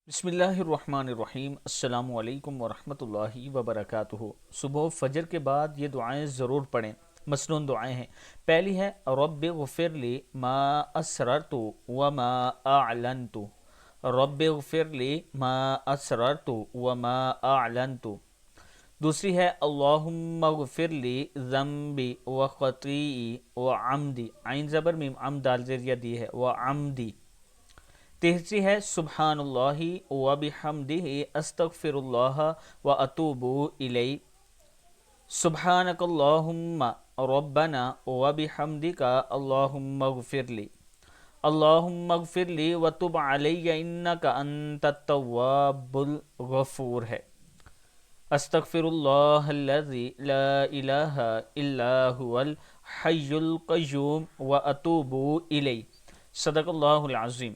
बिस्मिल्लाहिर्रहमानिर्रहीम। अस्सलामु अलैकुम वरहमतुल्लाहि वबरकातुहू। सुबह फजर के बाद ये दुआएं ज़रूर पढ़ें। मसनून दुआएं हैं। पहली है रब्बिग़फिरली मा अस्ररतु व मा अअलनतु। रब्बिग़फिरली मा अस्ररतु व मा अअलनतु। दूसरी है अल्लाहुम्मग़फिरली ज़म्बी व ख़तीई व अम्दी। आइन ज़बर मीम अम दाल ज़ेरिया दी है व अम्दी। तीसरी है सुब्हानल्लाहि व बिहम्दिही अस्तगफिरुल्लाह व अतूबु इलैहि। सुब्हानकल्लाहुम्मा रब्बना व बिहम्दिका अल्लाहुम्मग़फिरली। अल्लाहुम्मग़फिरली व तुब अलैया इन्नका अंतत तव्वाबुल गफूर है। अस्तगफिरुल्लाहल्लज़ी ला इलाहा इल्ला हुवल हय्युल क़य्यूम व अतूबु इलैहि। सदक़ल्लाहुल अज़ीम।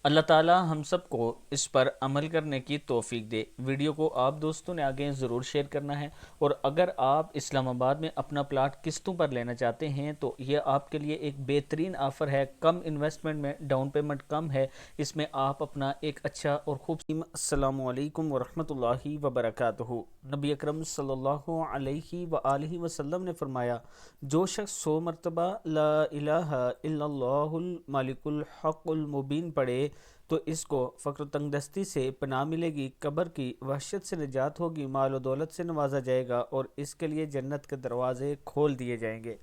अल्लाह ताला हम सब को इस पर अमल करने की तौफीक दे। वीडियो को आप दोस्तों ने आगे ज़रूर शेयर करना है। और अगर आप इस्लामाबाद में अपना प्लाट किस्तों पर लेना चाहते हैं तो ये आपके लिए एक बेहतरीन ऑफ़र है। कम इन्वेस्टमेंट में डाउन पेमेंट कम है। इसमें आप अपना एक अच्छा और खूब। अस्सलामु अलैकुम वरहमतुल्लाहि वबरकातुहू। नबी अकरम सल्लल्लाहु अलैहि व आलिहि वसल्लम ने फरमाया, जो शख्स 100 मरतबा ला इलाहा इल्लल्लाहुल मालिकुल हक़्क़ुल मुबीन पढ़े तो इसको फ़क्र तंगदस्ती से पनाह मिलेगी, कब्र की वहशत से निजात होगी, माल और दौलत से नवाजा जाएगा और इसके लिए जन्नत के दरवाज़े खोल दिए जाएंगे।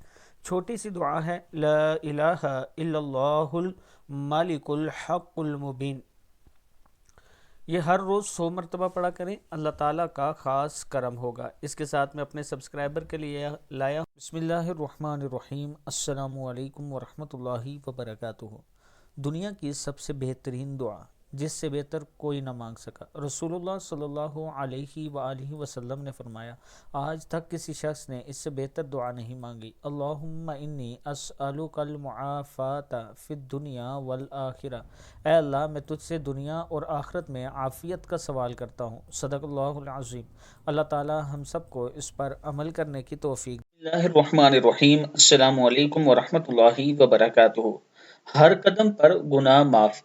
छोटी सी दुआ है, ला इलाहा इल्लल्लाहुल मालिकुल हक़्क़ुल मुबीन। ये हर रोज़ 100 मरतबा पढ़ा करें, अल्लाह ताला का ख़ास करम होगा। इसके साथ मैं अपने सब्सक्राइबर के लिए लाया बिस्मिल्लाहिर्रहमानिर्रहीम। अस्सलामु अलैकुम वरहमतुल्लाहि वबरकातुहू। दुनिया की सबसे बेहतरीन दुआ जिससे बेहतर कोई ना मांग सका। रसूलुल्लाह सल्लल्लाहु अलैहि व आलिहि वसल्लम ने फरमाया, आज तक किसी शख्स ने इससे बेहतर दुआ नहीं मांगी। अल्लाहुम्मा इन्नी अस्अलुकल मुआफ़ाता फ़िद दुनिया वल आखिरा। ऐ अल्लाह, मैं तुझसे दुनिया और आखिरत में आफ़ियत का सवाल करता हूँ। सदक़ल्लाहुल अज़ीम। अल्लाह ताला हम सब को इस पर अमल करने की तौफ़ीक। बिस्मिल्लाहिर्रहमानिर्रहीम। अस्सलामु अलैकुम वरहमतुल्लाहि वबरकातुहू। हर कदम पर गुनाह माफ।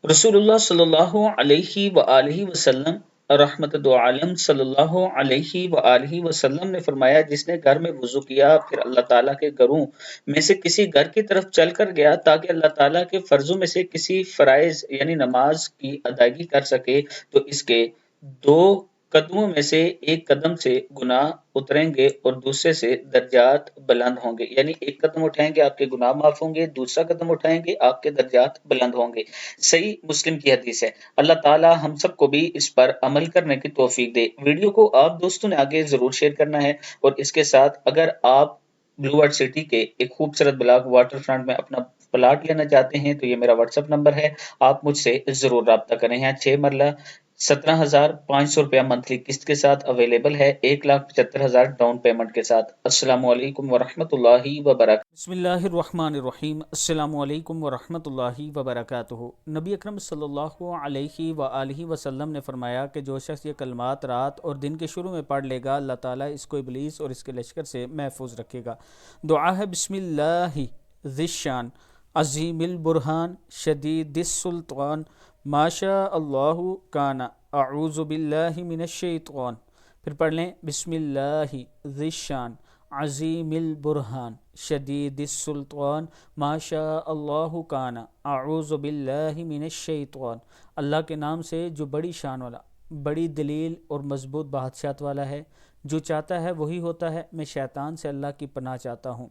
रसूलुल्लाह सल्लल्लाहु अलैहि व आलिहि वसल्लम रहमत दो आलम सल्लल्लाहु अलैहि व आलिहि वसल्लम ने फरमाया, जिसने घर में वुज़ू किया फिर अल्लाह ताला के घरों में से किसी घर की तरफ चल कर गया ताकि अल्लाह ताला के फर्जों में से किसी फ़राइज़ यानी नमाज की अदायगी कर सके, तो इसके 2 कदमों में से एक कदम से गुनाह उतरेंगे और दूसरे से दर्जात बुलंद होंगे। यानी एक कदम उठाएंगे आपके गुनाह माफ होंगे, दूसरा कदम उठाएंगे आपके दर्जात बुलंद होंगे। सही मुस्लिम की हदीस है। अल्लाह ताला हम सबको भी इस पर अमल करने की तौफीक दे। वीडियो को आप दोस्तों ने आगे ज़रूर शेयर करना है। और इसके साथ अगर आप ब्लू वर्ल्ड सिटी के एक खूबसूरत ब्लॉक वाटर फ्रंट में अपना प्लाट लेना चाहते हैं तो ये मेरा व्हाट्सएप नंबर है, आप मुझसे ज़रूर राब्ता करें। यहाँ 6 मरला 17,500 रुपया मंथली किस्त के साथ अवेलेबल है, 1,75,000 डाउन पेमेंट के साथ। अस्सलामु अलैकुम वरहमतुल्लाहि वबरकातुहू। बिस्मिल्लाहिर्रहमानिर्रहीम। अस्सलामु अलैकुम वरहमतुल्लाहि वबरकातुहू। नबी अकरम सल्लल्लाहु अलैहि व आलिहि वसल्लम ने फरमाया कि जो शख्स ये कलमात रात और दिन के शुरू में पढ़ लेगा, अल्लाह ताला इसको इब्लीस और इसके लश्कर से महफूज रखेगा। दुआ है, बिस्मिल्लाहि ज़िशान अज़ीमिल बुरहान शदीदिस सुल्तान माशा अल्लाहु काना अऊज़ु बिल्लाहि मिनश शैतान। फिर पढ़ लें, बिस्मिल्लाहि ज़िशान अज़ीमिल बुरहान शदीदिस सुल्तान माशा अल्लाहु काना अऊज़ु बिल्लाहि मिनश शैतान। अल्लाह के नाम से जो बड़ी शान वाला, बड़ी दलील और मजबूत बादशाहत वाला है, जो चाहता है वही होता है। मैं शैतान से अल्लाह की पनाह चाहता हूँ।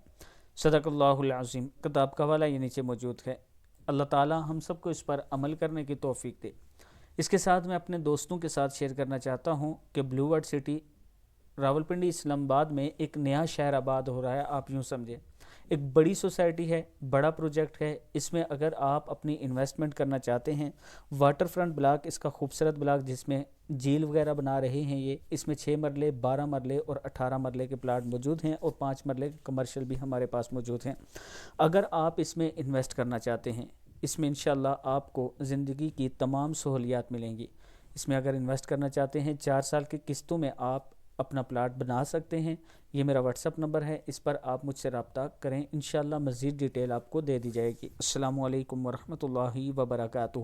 सदक़ल्लाहुल अज़ीम। किताब का हवाला ये नीचे मौजूद है। अल्लाह ताला हम सबको इस पर अमल करने की तौफीक दे। इसके साथ मैं अपने दोस्तों के साथ शेयर करना चाहता हूँ कि blue world city Rawalpindi Islamabad में एक नया शहर आबाद हो रहा है। आप यूँ समझें, एक बड़ी सोसाइटी है, बड़ा प्रोजेक्ट है। इसमें अगर आप अपनी इन्वेस्टमेंट करना चाहते हैं, वाटर फ्रंट ब्लॉक इसका खूबसूरत ब्लॉक जिसमें झील वगैरह बना रहे हैं ये, इसमें 6 मरले 12 मरले और 18 मरले के प्लाट मौजूद हैं और 5 मरले के कमर्शियल भी हमारे पास मौजूद हैं। अगर आप इसमें इन्वेस्ट करना चाहते हैं, इसमें इंशाल्लाह आपको ज़िंदगी की तमाम सहूलियात मिलेंगी। इसमें अगर इन्वेस्ट करना चाहते हैं, 4 साल की किस्तों में आप अपना प्लाट बना सकते हैं। ये मेरा व्हाट्सअप नंबर है, इस पर आप मुझसे रब्ता करें, इंशाल्लाह मज़ीद डिटेल आपको दे दी जाएगी। अस्सलामु अलैकुम वरहमतुल्लाहि वबरकातुहू।